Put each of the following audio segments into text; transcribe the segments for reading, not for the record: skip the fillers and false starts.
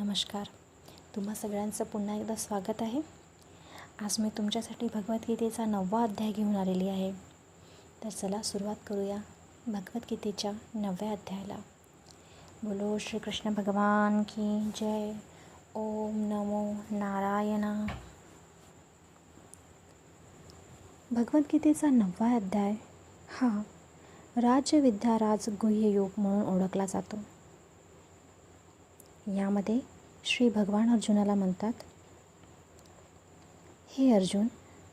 नमस्कार. तुम्हा सगळ्यांचं पुन्हा एकदा स्वागत आहे. आज मी तुमच्यासाठी भगवद्गीतेचा 9वा अध्याय घेऊन आलेली आहे. तर चला सुरुवात करूया भगवद्गीतेच्या 9व्या अध्यायाला. बोलो श्रीकृष्ण भगवान की जय. ओम नमो नारायणा. भगवद्गीतेचा 9वा अध्याय हा राजविद्या राजगुह्य योग म्हणून ओळखला जातो. यामध्ये श्री भगवान अर्जुनाला म्हणतात, हे अर्जुन,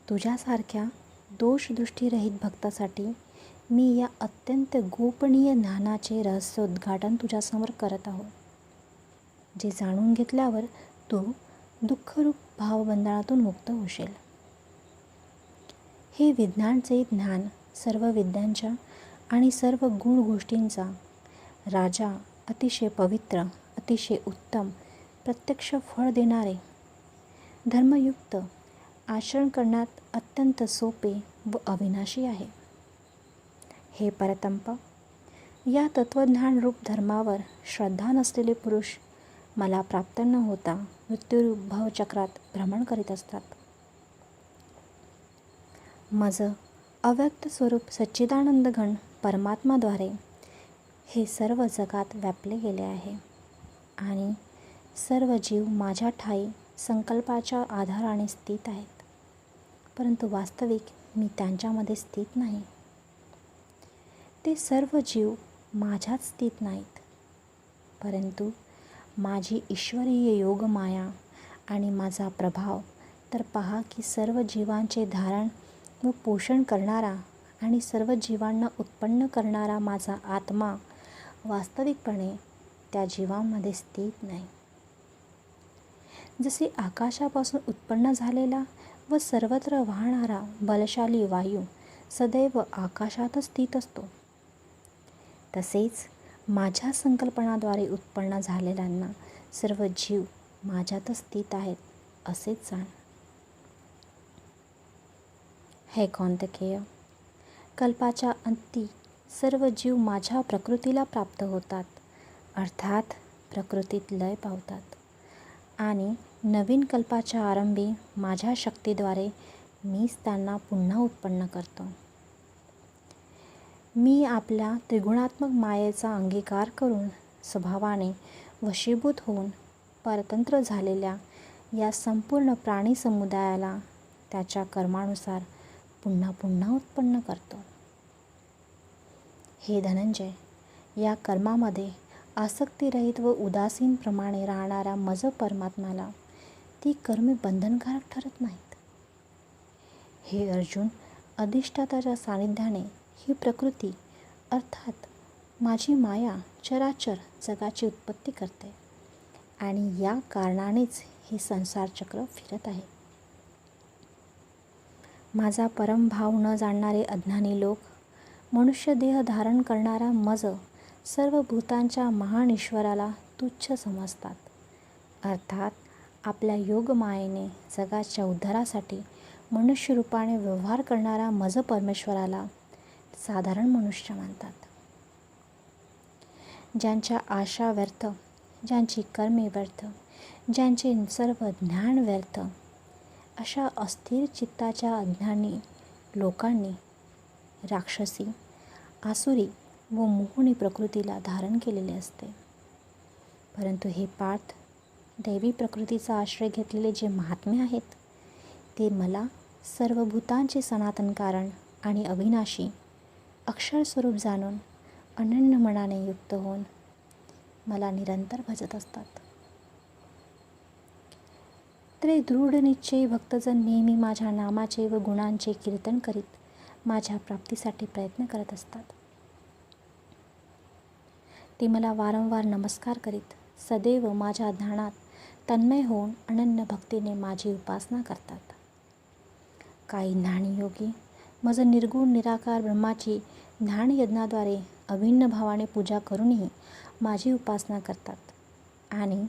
तुझ्यासारख्या दोषदृष्टीरहित भक्तासाठी मी या अत्यंत गोपनीय ज्ञानाचे रहस्य उद्घाटन तुझ्यासमोर करत आहो, जे जाणून घेतल्यावर तू दुःखरूप भावबंधनातून मुक्त होशील. हे विज्ञानचे ज्ञान सर्व विद्यांच्या आणि सर्व गुण गोष्टींचा राजा, अतिशय पवित्र, अतिशय उत्तम, प्रत्यक्ष फळ देणारे, धर्मयुक्त, आचरण करण्यात अत्यंत सोपे व अविनाशी आहे. हे परतंप, या तत्त्वज्ञानरूप धर्मावर श्रद्धा नसलेले पुरुष मला प्राप्त न होता मृत्यूरूप भवचक्रात भ्रमण करीत असतात. मज अव्यक्त स्वरूप सच्चिदानंद घन परमात्माद्वारे हे सर्व जगात व्यापले गेले आहे आणि सर्व जीव माझ्या ठायी संकल्पाच्या आधाराने स्थित आहेत, परंतु वास्तविक मी त्यांच्यामध्ये स्थित नाही. ते सर्व जीव माझ्यात स्थित नाहीत, परंतु माझी ईश्वरीय योगमाया आणि माझा प्रभाव तर पहा की सर्व जीवांचे धारण व पोषण करणारा आणि सर्व जीवांना उत्पन्न करणारा माझा आत्मा वास्तविकपणे त्या जीवांमध्ये स्थित नाही. जसे आकाशापासून उत्पन्न झालेला व सर्वत्र वाहणारा बलशाली वायू सदैव आकाशातच स्थित असतो, तसेच माझ्या संकल्पनाद्वारे उत्पन्न झालेल्यांना सर्व जीव माझ्यातच स्थित आहेत असेच जाण. हे कौंतकेय, कल्पाच्या अंती सर्व जीव माझ्या प्रकृतीला प्राप्त होतात, अर्थात प्रकृतीत लय पावतात आणि नवीन कल्पाच्या आरंभी माझ्या शक्तीद्वारे मीच त्यांना पुन्हा उत्पन्न करतो. मी आपल्या त्रिगुणात्मक मायेचा अंगीकार करून स्वभावाने वशीभूत होऊन परतंत्र झालेल्या या संपूर्ण प्राणी समुदायाला त्याच्या कर्मानुसार पुन्हा पुन्हा उत्पन्न करतो. हे धनंजय, या कर्मामध्ये आसक्तीरहित व उदासीनप्रमाणे राहणाऱ्या मज परमात्म्याला ती कर्मे बंधनकारक ठरत नाहीत. हे अर्जुन, अधिष्ठाताच्या सानिध्याने ही प्रकृती अर्थात माझी माया चराचर जगाची उत्पत्ती करते आणि या कारणानेच हे संसारचक्र फिरत आहे. माझा परमभाव न जाणणारे अज्ञानी लोक मनुष्य देह धारण करणारा मज सर्व भूतांच्या महान ईश्वराला तुच्छ समजतात, अर्थात आपल्या योगमायेने जगाच्या उद्धारासाठी मनुष्यरूपाने व्यवहार करणारा मज परमेश्वराला साधारण मनुष्य मानतात. ज्यांच्या आशा व्यर्थ, ज्यांची कर्मे व्यर्थ, ज्यांचे सर्व ज्ञान व्यर्थ, अशा अस्थिर चित्ताच्या अज्ञानी लोकांनी राक्षसी, आसुरी व मोहिनी प्रकृतीला धारण केलेले असते. परंतु हे पार्थ, दैवी प्रकृतीचा आश्रय घेतलेले जे महात्मे आहेत ते मला सर्व भूतांचे सनातन कारण आणि अविनाशी अक्षर स्वरूप जाणून अनन्य मनाने युक्त होऊन मला निरंतर भजत असतात. ते दृढ निश्चयी भक्तजन नेहमी माझ्या नामाचे व गुणांचे कीर्तन करीत माझ्या प्राप्तीसाठी प्रयत्न करत असतात. ते मला वारंवार नमस्कार करीत सदैव माझ्या ध्यानात तन्मय होऊन अनन्य भक्तीने माझी उपासना करतात. काही ज्ञानयोगी मज निर्गुण निराकार ब्रह्माची ध्यानयज्ञाद्वारे अभिन्न भावाने पूजा करूनही माझी उपासना करतात आणि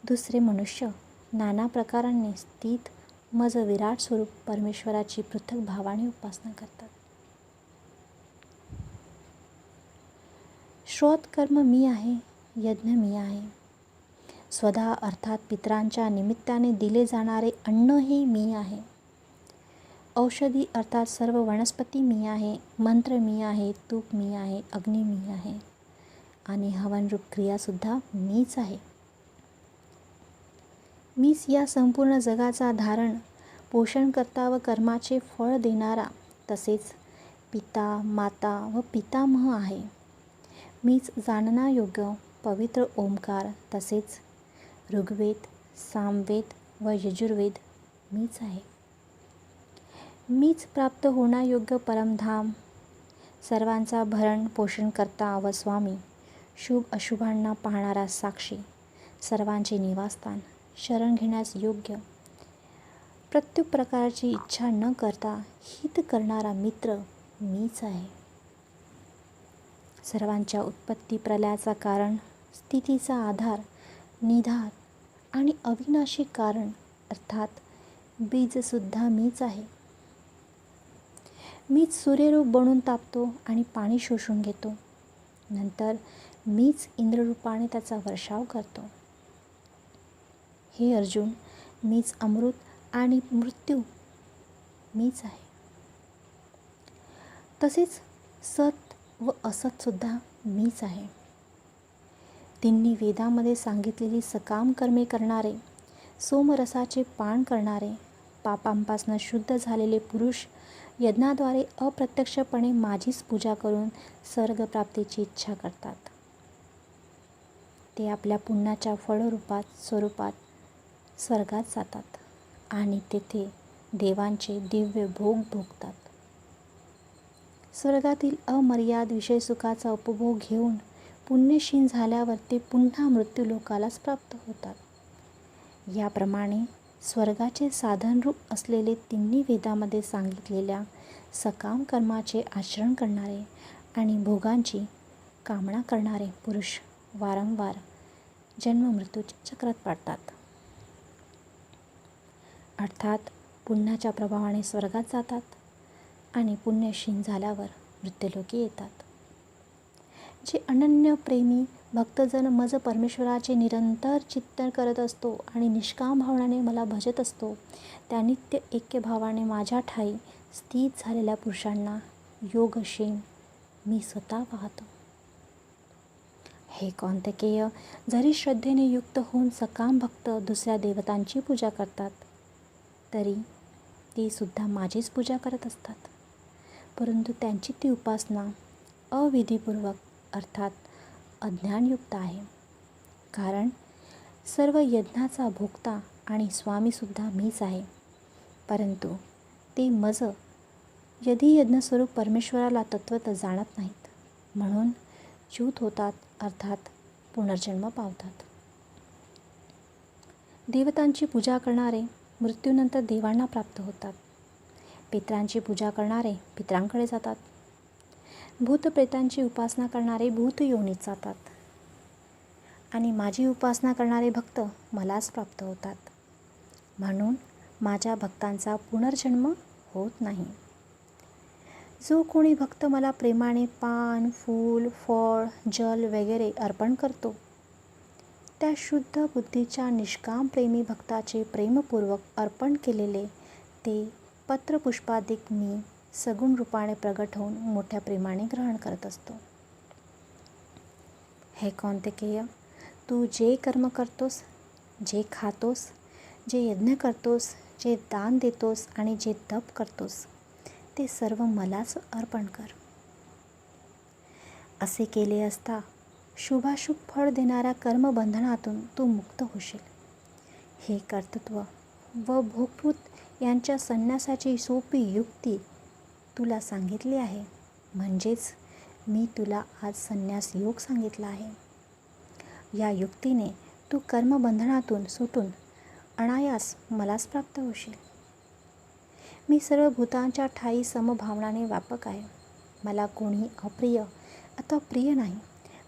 दुसरे मनुष्य नाना प्रकारांनी स्थित मज विराट स्वरूप परमेश्वराची पृथक भावाने उपासना करतात. श्रोत कर्म मी आहे, यज्ञ मी आहे, स्वतः अर्थात पितरांच्या निमित्ताने दिले जाणारे अन्न हे मी आहे. औषधी अर्थात सर्व वनस्पती मी आहे. मंत्र मी आहे. तूप मी आहे. अग्नी मी आहे. आणि हवनरूप क्रियासुद्धा मीच आहे. मीच या संपूर्ण जगाचा धारण पोषणकर्ता व कर्माचे फळ देणारा तसेच पिता माता व पितामह आहे. मीच जाणण्यायोग्य पवित्र ओंकार तसेच ऋग्वेद सामवेद व यजुर्वेद मीच आहे. मीच प्राप्त होण्यायोग्य परमधाम, सर्वांचा भरण पोषण करता व स्वामी, शुभ अशुभांना पाहणारा साक्षी, सर्वांचे निवासस्थान, शरण घेण्यास योग्य, प्रत्येक प्रकारची इच्छा न करता हित करणारा मित्र मीच आहे. सर्वांच्या उत्पत्ती प्रलयाचा कारण, स्थितीचा आधार, निधान आणि अविनाशी कारण अर्थात बीजसुद्धा मीच आहे. मीच सूर्यरूप बनून तापतो आणि पाणी शोषून घेतो. नंतर मीच इंद्ररूपाने त्याचा वर्षाव करतो. हे अर्जुन, मीच अमृत आणि मृत्यू मीच आहे. तसेच सत व असतसुद्धा मीच आहे. तिन्ही वेदामध्ये सांगितलेली सकाम कर्मे करणारे, सोमरसाचे पान करणारे, पापांपासून शुद्ध झालेले पुरुष यज्ञाद्वारे अप्रत्यक्षपणे माझीच पूजा करून स्वर्गप्राप्तीची इच्छा करतात. ते आपल्या पुण्याच्या स्वरूपात स्वर्गात जातात आणि तेथे देवांचे दिव्य भोग भोगतात. स्वर्गातील अमर्याद विषयसुखाचा उपभोग घेऊन पुण्यशील झाल्यावर ते पुन्हा मृत्यूलोकालाच प्राप्त होतात. याप्रमाणे स्वर्गाचे साधनरूप असलेले तिन्ही वेदामध्ये सांगितलेल्या सकाम कर्माचे आचरण करणारे आणि भोगांची कामना करणारे पुरुष वारंवार जन्ममृत्यूच्या चक्रात पडतात. अर्थात पुण्याच्या प्रभावाने स्वर्गात जातात आणि पुण्यशील झाल्यावर मृत्यूलोकी येतात. जे अनन्य प्रेमी भक्तजन मज परमेश्वराचे निरंतर चिंतन करत असतो आणि निष्काम भावनाने मला भजत असतो, त्या नित्य ऐक्यभावाने माझ्या ठाई स्थित झालेल्या पुरुषांना योगक्षेम मी स्वतः पाहतो. हे कौंतेय, जरी श्रद्धेने युक्त होऊन सकाम भक्त दुसऱ्या देवतांची पूजा करतात तरी ते सुद्धा माझीच पूजा करत असतात. परंतु त्यांची ती उपासना अविधीपूर्वक अर्थात अज्ञानयुक्त आहे. कारण सर्व यज्ञाचा भोक्ता आणि स्वामीसुद्धा मीच आहे. परंतु ते मज यधी यज्ञस्वरूप परमेश्वराला तत्वतः जाणत नाहीत, म्हणून च्युत होतात अर्थात पुनर्जन्म पावतात. देवतांची पूजा करणारे मृत्यूनंतर देवांना प्राप्त होतात. पितरांची पूजा करणारे पितरांकडे जातात. भूतप्रेतांची उपासना करणारे भूतयोनीत जातात. आणि माझी उपासना करणारे भक्त मलाच प्राप्त होतात. म्हणून माझ्या भक्तांचा पुनर्जन्म होत नाही. जो कोणी भक्त मला प्रेमाने पान, फूल, फळ, जल वगैरे अर्पण करतो, त्या शुद्ध बुद्धीच्या निष्काम प्रेमी भक्ताचे प्रेमपूर्वक अर्पण केलेले ते पत्रपुष्पादिक मी सगुण रूपाने प्रगट होऊन मोठ्या प्रेमाने ग्रहण करत असतो. हे कौंतेय, तू जे कर्म करतोस, जे खातोस, जे यज्ञ करतोस, जे दान देतोस आणि जे तप करतोस, ते सर्व मलाच अर्पण कर. असे केले असता शुभाशुभ फळ देणाऱ्या कर्मबंधनातून तू मुक्त होशील. हे कर्तृत्व व भोगभूत यांच्या संन्यासाची सोपी युक्ती तुला सांगितली आहे. म्हणजेच मी तुला आज संन्यास योग सांगितला आहे. या युक्तीने तू कर्मबंधनातून सुटून अनायास मलाच प्राप्त होशील. मी सर्व भूतांच्या ठाई समभावनाने व्यापक आहे. मला कोणी अप्रिय अथवा प्रिय नाही.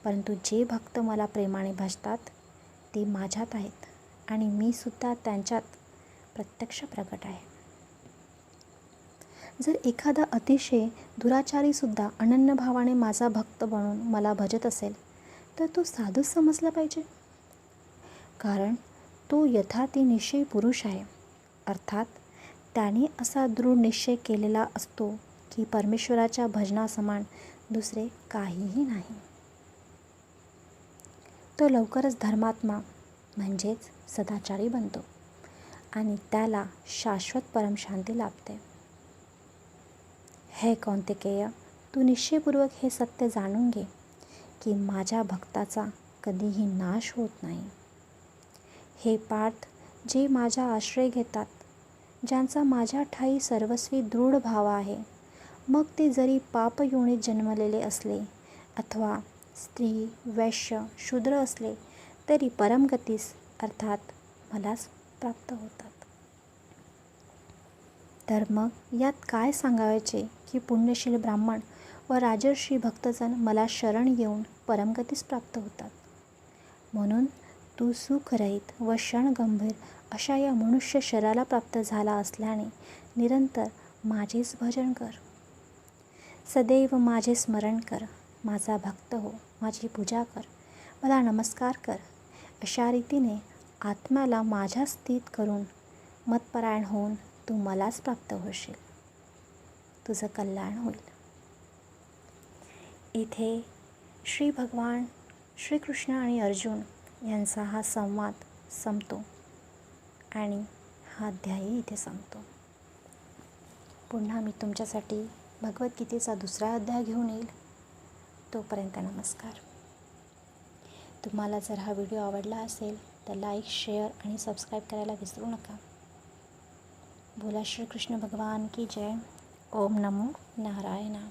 परंतु जे भक्त मला प्रेमाने भजतात ते माझ्यात आहेत आणि मी सुद्धा त्यांच्यात प्रत्यक्ष प्रगट आहे. जर एखादा अतिशय दुराचारीसुद्धा अनन्य भावाने माझा भक्त बनून मला भजत असेल तर तो साधूच समजला पाहिजे. कारण तो यथार्थी निश्चयी पुरुष आहे. अर्थात त्याने असा दृढ निश्चय केलेला असतो की परमेश्वराच्या भजनासमान दुसरे काहीही नाही. तो लवकरच धर्मात्मा म्हणजेच सदाचारी बनतो आणि त्याला शाश्वत परमशांती लाभते. हे कौंतेकेय, तू निश्चयपूर्वक हे सत्य जाणून घे की माझ्या भक्ताचा कधीही नाश होत नाही. हे पार्थ, जे माझा आश्रय घेतात, ज्यांचा माझ्या ठायी सर्वस्वी दृढ भाव आहे, मग ते जरी पापयोनीत जन्मलेले असले अथवा स्त्री, वैश्य, शूद्र असले तरी परमगतीस अर्थात मलाच प्राप्त होतात. तर मग यात काय सांगायचे की पुण्यशील ब्राह्मण व राजर्षी भक्तजन मला शरण येऊन परमगतीस प्राप्त होतात. म्हणून तू सुखरहित व क्षणगंभीर अशा या मनुष्य शरीराला प्राप्त झाला असल्याने निरंतर माझेच भजन कर. सदैव माझे स्मरण कर. माझा भक्त हो. माझी पूजा कर. मला नमस्कार कर. अशा रीतीने आत्म्याला माझ्या स्थित करून मतपरायण होऊन तू मलाच प्राप्त होशील. तुझं कल्याण होईल. इथे श्री भगवान श्रीकृष्ण आणि अर्जुन यांचा हा संवाद संपतो आणि हा अध्यायही इथे संपतो. पुन्हा मी तुमच्यासाठी भगवद्गीतेचा दुसरा अध्याय घेऊन येईल. तोपर्यंत नमस्कार. तुम्हाला जर हा व्हिडिओ आवडला असेल तर लाईक, शेअर आणि सबस्क्राईब करायला विसरू नका. बोला श्रीकृष्ण भगवान की जय. ओम नमो नारायणा.